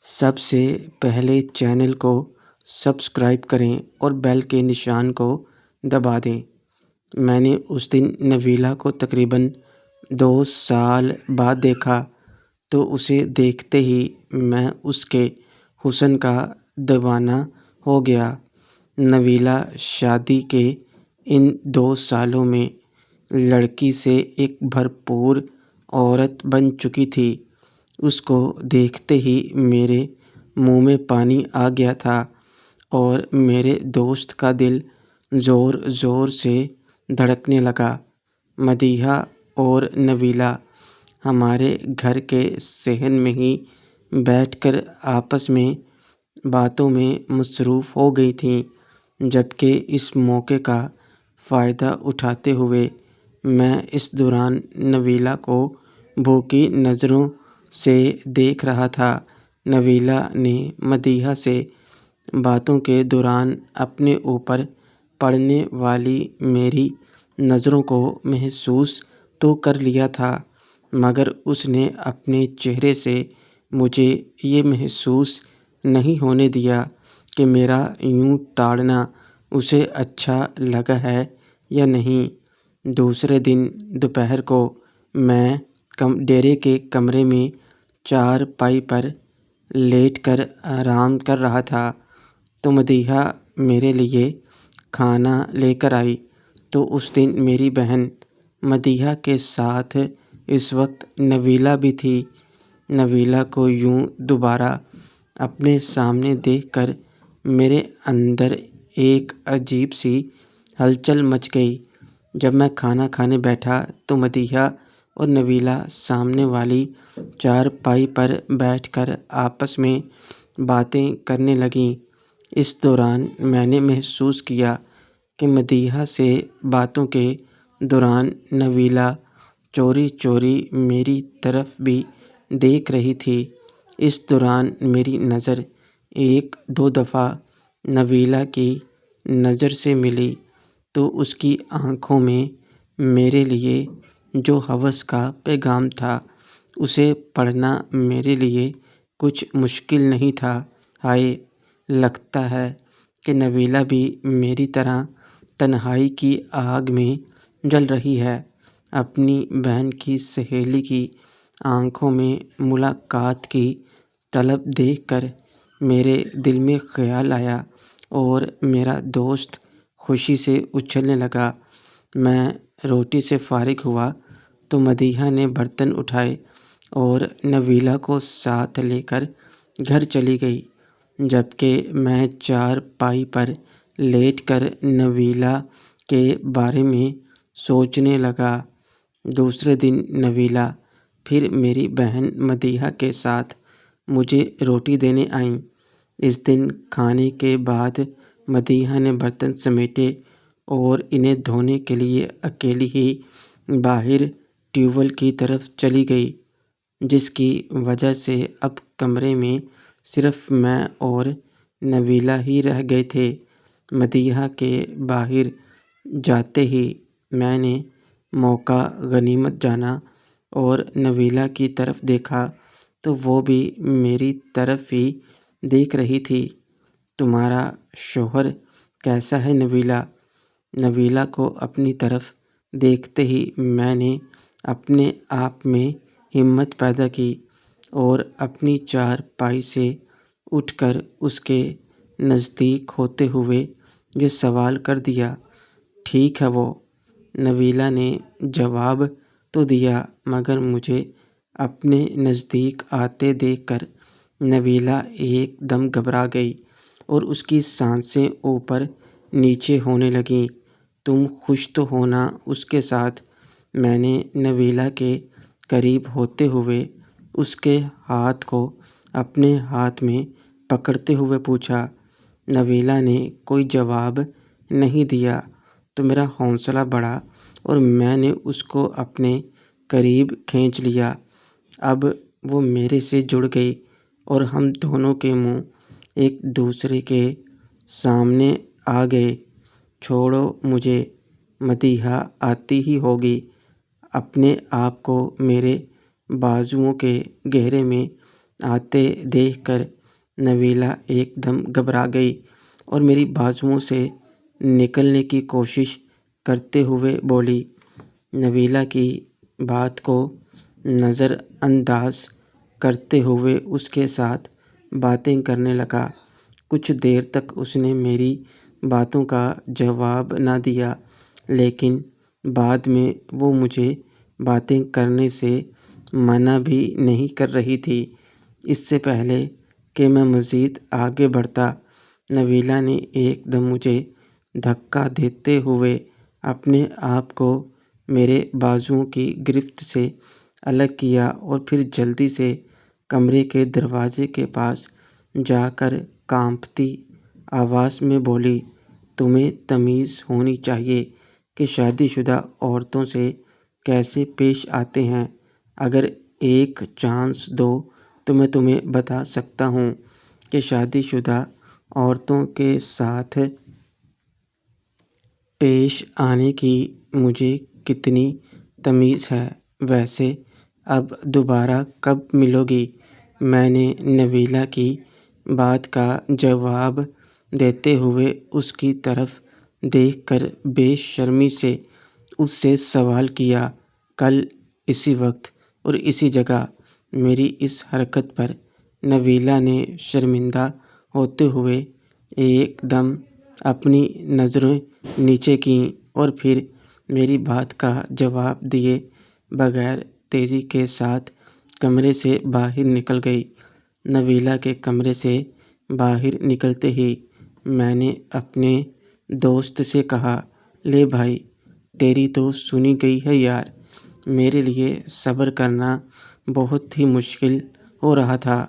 سب سے پہلے چینل کو سبسکرائب کریں اور بیل کے نشان کو دبا دیں۔ میں نے اس دن نویلا کو تقریباً 2 سال بعد دیکھا تو اسے دیکھتے ہی میں اس کے حسن کا دیوانہ ہو گیا۔ نویلا شادی کے ان 2 سالوں میں لڑکی سے ایک بھرپور عورت بن چکی تھی۔ اس کو دیکھتے ہی میرے منہ میں پانی آ گیا تھا اور میرے دوست کا دل زور زور سے دھڑکنے لگا۔ مدیحہ اور نویلا ہمارے گھر کے صحن میں ہی بیٹھ کر آپس میں باتوں میں مصروف ہو گئی تھیں، جبکہ اس موقع کا فائدہ اٹھاتے ہوئے میں اس دوران نویلا کو بھوکی نظروں سے دیکھ رہا تھا۔ نویلا نے مدیحہ سے باتوں کے دوران اپنے اوپر پڑنے والی میری نظروں کو محسوس تو کر لیا تھا، مگر اس نے اپنے چہرے سے مجھے یہ محسوس نہیں ہونے دیا کہ میرا یوں تاڑنا اسے اچھا لگا ہے یا نہیں۔ دوسرے دن دوپہر کو میں ڈیرے کے کمرے میں چارپائی پر لیٹ کر آرام کر رہا تھا تو مدیحہ میرے لیے کھانا لے کر آئی۔ تو اس دن میری بہن مدیحہ کے ساتھ اس وقت نویلا بھی تھی۔ نویلا کو یوں دوبارہ اپنے سامنے دیکھ کر میرے اندر ایک عجیب سی ہلچل مچ گئی۔ جب میں کھانا کھانے بیٹھا تو مدیحہ اور نویلا سامنے والی چارپائی پر بیٹھ کر آپس میں باتیں کرنے لگیں۔ اس دوران میں نے محسوس کیا کہ مدیحہ سے باتوں کے دوران نویلا چوری چوری میری طرف بھی دیکھ رہی تھی۔ اس دوران میری نظر 1-2 دفعہ نویلا کی نظر سے ملی تو اس کی آنکھوں میں میرے لیے جو ہوس کا پیغام تھا اسے پڑھنا میرے لیے کچھ مشکل نہیں تھا۔ ہائے! لگتا ہے کہ نویلا بھی میری طرح تنہائی کی آگ میں جل رہی ہے۔ اپنی بہن کی سہیلی کی آنکھوں میں ملاقات کی طلب دیکھ کر میرے دل میں خیال آیا اور میرا دوست خوشی سے اچھلنے لگا۔ میں روٹی سے فارغ ہوا تو مدیحہ نے برتن اٹھائے اور نویلا کو ساتھ لے کر گھر چلی گئی، جبکہ میں چارپائی پر لیٹ کر نویلا کے بارے میں سوچنے لگا۔ دوسرے دن نویلا پھر میری بہن مدیحہ کے ساتھ مجھے روٹی دینے آئیں۔ اس دن کھانے کے بعد مدیحہ نے برتن سمیٹے اور انہیں دھونے کے لیے اکیلی ہی باہر ٹیوب ویل کی طرف چلی گئی، جس کی وجہ سے اب کمرے میں صرف میں اور نویلا ہی رہ گئے تھے۔ مدیحہ کے باہر جاتے ہی میں نے موقع غنیمت جانا اور نویلا کی طرف دیکھا تو وہ بھی میری طرف ہی دیکھ رہی تھی۔ تمہارا شوہر کیسا ہے نویلا؟ نویلا کو اپنی طرف دیکھتے ہی میں نے اپنے آپ میں ہمت پیدا کی اور اپنی چارپائی سے اٹھ کر اس کے نزدیک ہوتے ہوئے یہ سوال کر دیا۔ ٹھیک ہے وہ؟ نویلا نے جواب تو دیا، مگر مجھے اپنے نزدیک آتے دیکھ کر نویلا ایک دم گھبرا گئی اور اس کی سانسیں اوپر نیچے ہونے لگیں۔ تم خوش تو ہو نا اس کے ساتھ؟ میں نے نویلا کے قریب ہوتے ہوئے اس کے ہاتھ کو اپنے ہاتھ میں پکڑتے ہوئے پوچھا۔ نویلا نے کوئی جواب نہیں دیا تو میرا حوصلہ بڑھا اور میں نے اس کو اپنے قریب کھینچ لیا۔ اب وہ میرے سے جڑ گئی اور ہم دونوں کے منہ ایک دوسرے کے سامنے آ گئے۔ چھوڑو مجھے، مدیحہ آتی ہی ہوگی۔ اپنے آپ کو میرے بازوؤں کے گہرے میں آتے دیکھ کر نویلا ایک دم گھبرا گئی اور میری بازوؤں سے نکلنے کی کوشش کرتے ہوئے بولی۔ نویلا کی بات کو نظر انداز کرتے ہوئے اس کے ساتھ باتیں کرنے لگا۔ کچھ دیر تک اس نے میری باتوں کا جواب نہ دیا، لیکن بعد میں وہ مجھے باتیں کرنے سے منع بھی نہیں کر رہی تھی۔ اس سے پہلے کہ میں مزید آگے بڑھتا، نویلا نے ایک دم مجھے دھکا دیتے ہوئے اپنے آپ کو میرے بازوؤں کی گرفت سے الگ کیا اور پھر جلدی سے کمرے کے دروازے کے پاس جا کر کانپتی آواز میں بولی، تمہیں تمیز ہونی چاہیے کہ شادی شدہ عورتوں سے کیسے پیش آتے ہیں۔ اگر ایک چانس دو تو میں تمہیں بتا سکتا ہوں کہ شادی شدہ عورتوں کے ساتھ پیش آنے کی مجھے کتنی تمیز ہے۔ ویسے اب دوبارہ کب ملو گی؟ میں نے نویلا کی بات کا جواب دیتے ہوئے اس کی طرف دیکھ کر بے شرمی سے اس سے سوال کیا۔ کل اسی وقت اور اسی جگہ۔ میری اس حرکت پر نویلا نے شرمندہ ہوتے ہوئے ایک دم اپنی نظریں نیچے کیں اور پھر میری بات کا جواب دیے بغیر تیزی کے ساتھ کمرے سے باہر نکل گئی۔ نویلا کے کمرے سے باہر نکلتے ہی میں نے اپنے دوست سے کہا، لے بھائی، تیری تو سنی گئی ہے یار۔ میرے لیے صبر کرنا بہت ہی مشکل ہو رہا تھا۔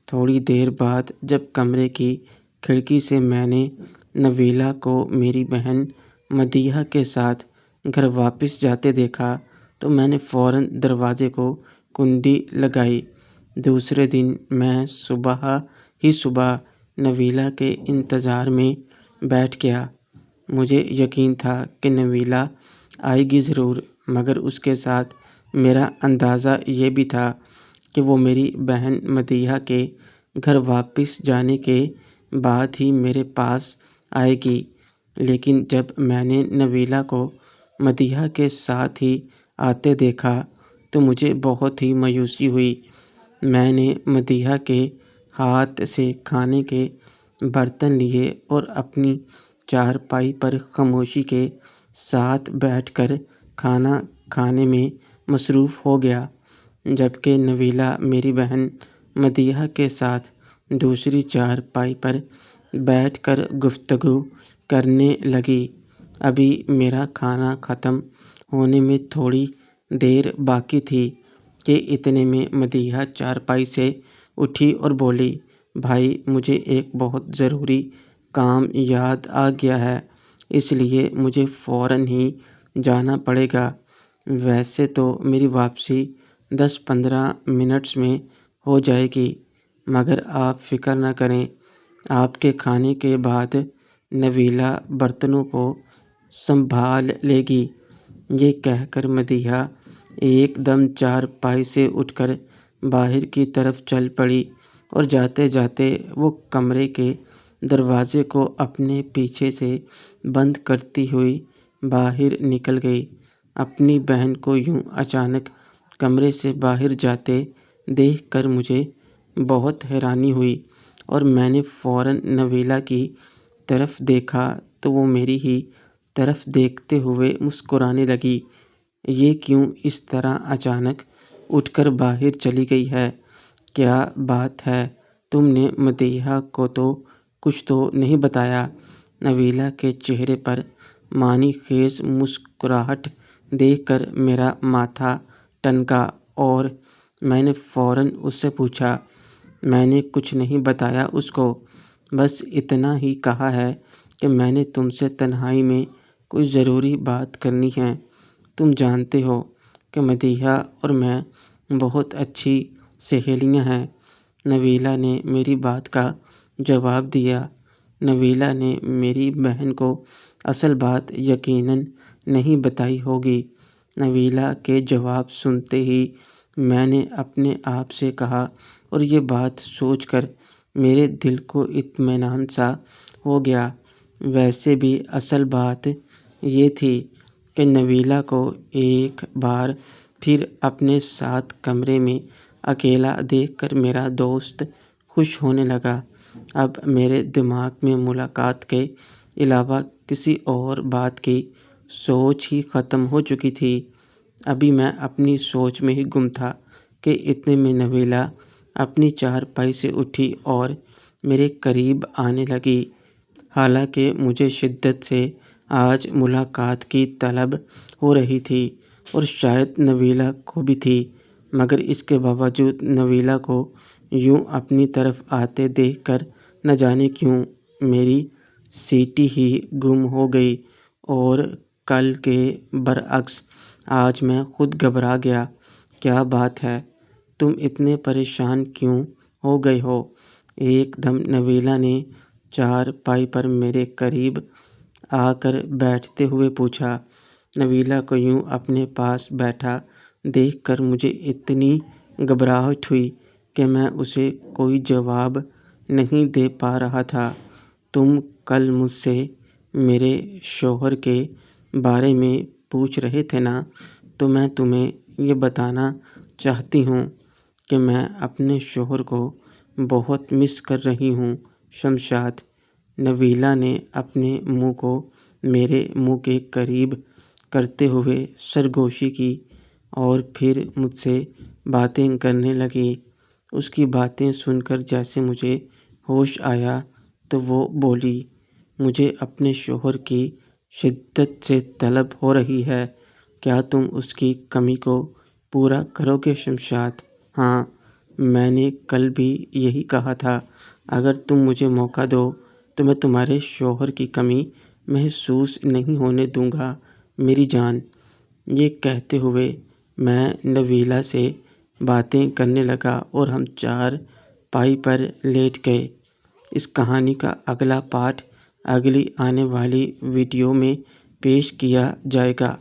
تھوڑی دیر بعد جب کمرے کی کھڑکی سے میں نے نویلا کو میری بہن مدیحہ کے ساتھ گھر واپس جاتے دیکھا تو میں نے فوراً دروازے کو کنڈی لگائی۔ دوسرے دن میں صبح نویلا کے انتظار میں بیٹھ گیا۔ مجھے یقین تھا کہ نویلا آئے گی ضرور، مگر اس کے ساتھ میرا اندازہ یہ بھی تھا کہ وہ میری بہن مدیحہ کے گھر واپس جانے کے بعد ہی میرے پاس آئے گی۔ لیکن جب میں نے نویلا کو مدیحہ کے ساتھ ہی آتے دیکھا تو مجھے بہت ہی مایوسی ہوئی۔ میں نے مدیحہ کے ہاتھ سے کھانے کے برتن لیے اور اپنی چارپائی پر خاموشی کے ساتھ بیٹھ کر کھانا کھانے میں مصروف ہو گیا، جبکہ نویلا میری بہن مدیحہ کے ساتھ دوسری چارپائی پر بیٹھ کر گفتگو کرنے لگی۔ ابھی میرا کھانا ختم ہونے میں تھوڑی دیر باقی تھی کہ اتنے میں مدیحہ چارپائی سے اٹھی اور بولی، بھائی، مجھے ایک بہت ضروری کام یاد آ گیا ہے، اس لیے مجھے فوراً ہی جانا پڑے گا۔ ویسے تو میری واپسی 10-15 منٹس میں ہو جائے گی، مگر آپ فکر نہ کریں، آپ کے کھانے کے بعد نویلا برتنوں کو سنبھال لے گی۔ یہ کہہ کر مدیحہ ایک دم چارپائی سے اٹھ کر باہر کی طرف چل پڑی اور جاتے جاتے وہ کمرے کے دروازے کو اپنے پیچھے سے بند کرتی ہوئی باہر نکل گئی۔ اپنی بہن کو یوں اچانک کمرے سے باہر جاتے دیکھ کر مجھے بہت حیرانی ہوئی اور میں نے فوراً نویلا کی طرف دیکھا تو وہ میری ہی طرف دیکھتے ہوئے مسکرانے لگی۔ یہ کیوں اس طرح اچانک اٹھ کر باہر چلی گئی ہے؟ کیا بات ہے؟ تم نے مدیحہ کو تو کچھ تو نہیں بتایا؟ نویلا کے چہرے پر معنی خیز مسکراہٹ دیکھ کر میرا ماتھا ٹھنکا اور میں نے فوراً اس سے پوچھا، میں نے کچھ نہیں بتایا اس کو، بس اتنا ہی کہا ہے کہ میں نے تم سے تنہائی میں کوئی ضروری بات کرنی ہے۔ تم جانتے ہو کہ مدیحہ اور میں بہت اچھی سہیلیاں ہیں۔ نویلا نے میری بات کا جواب دیا۔ نویلا نے میری بہن کو اصل بات یقیناً نہیں بتائی ہوگی۔ نویلا کے جواب سنتے ہی میں نے اپنے آپ سے کہا، اور یہ بات سوچ کر میرے دل کو اطمینان سا ہو گیا۔ ویسے بھی اصل بات یہ تھی کہ نویلا کو ایک بار پھر اپنے ساتھ کمرے میں اکیلا دیکھ کر میرا دوست خوش ہونے لگا۔ اب میرے دماغ میں ملاقات کے علاوہ کسی اور بات کی سوچ ہی ختم ہو چکی تھی۔ ابھی میں اپنی سوچ میں ہی گم تھا کہ اتنے میں نویلا اپنی چارپائی سے اٹھی اور میرے قریب آنے لگی۔ حالانکہ مجھے شدت سے آج ملاقات کی طلب ہو رہی تھی، اور شاید نویلا کو بھی تھی، مگر اس کے باوجود نویلا کو یوں اپنی طرف آتے دیکھ کر نہ جانے کیوں میری سیٹی ہی گم ہو گئی، اور کل کے برعکس آج میں خود گھبرا گیا۔ کیا بات ہے؟ تم اتنے پریشان کیوں ہو گئے ہو؟ ایک دم نویلا نے چارپائی پر میرے قریب آ کر بیٹھتے ہوئے پوچھا۔ نویلا کو یوں اپنے پاس بیٹھا دیکھ کر مجھے اتنی گھبراہٹ ہوئی کہ میں اسے کوئی جواب نہیں دے پا رہا تھا۔ تم کل مجھ سے میرے شوہر کے بارے میں پوچھ رہے تھے نا، تو میں تمہیں یہ بتانا چاہتی ہوں کہ میں اپنے شوہر کو بہت مس کر رہی ہوں، شمشاد۔ نویلا نے اپنے منہ کو میرے منہ کے قریب کرتے ہوئے سرگوشی کی اور پھر مجھ سے باتیں کرنے لگی۔ اس کی باتیں سن کر جیسے مجھے ہوش آیا تو وہ بولی، مجھے اپنے شوہر کی شدت سے طلب ہو رہی ہے۔ کیا تم اس کی کمی کو پورا کرو گے شمشاد؟ ہاں، میں نے کل بھی یہی کہا تھا، اگر تم مجھے موقع دو تو میں تمہارے شوہر کی کمی محسوس نہیں ہونے دوں گا میری جان۔ یہ کہتے ہوئے میں نویلا سے باتیں کرنے لگا اور ہم چارپائی پر لیٹ گئے۔ اس کہانی کا اگلا پارٹ اگلی آنے والی ویڈیو میں پیش کیا جائے گا۔